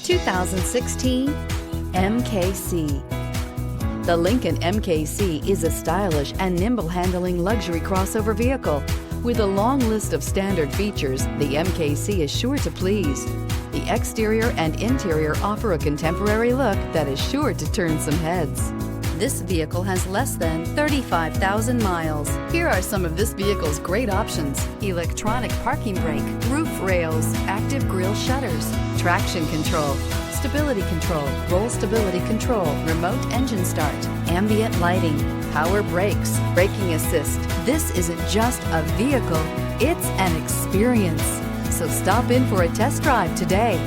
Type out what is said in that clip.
2016 MKC. The Lincoln MKC is a stylish and nimble-handling luxury crossover vehicle. With a long list of standard features, the MKC is sure to please. The exterior and interior offer a contemporary look that is sure to turn some heads. This vehicle has less than 35,000 miles. Here are some of this vehicle's great options: electronic parking brake, roof rails, active grille shutters, traction control, stability control, roll stability control, remote engine start, ambient lighting, power brakes, braking assist. This isn't just a vehicle, it's an experience. So stop in for a test drive today.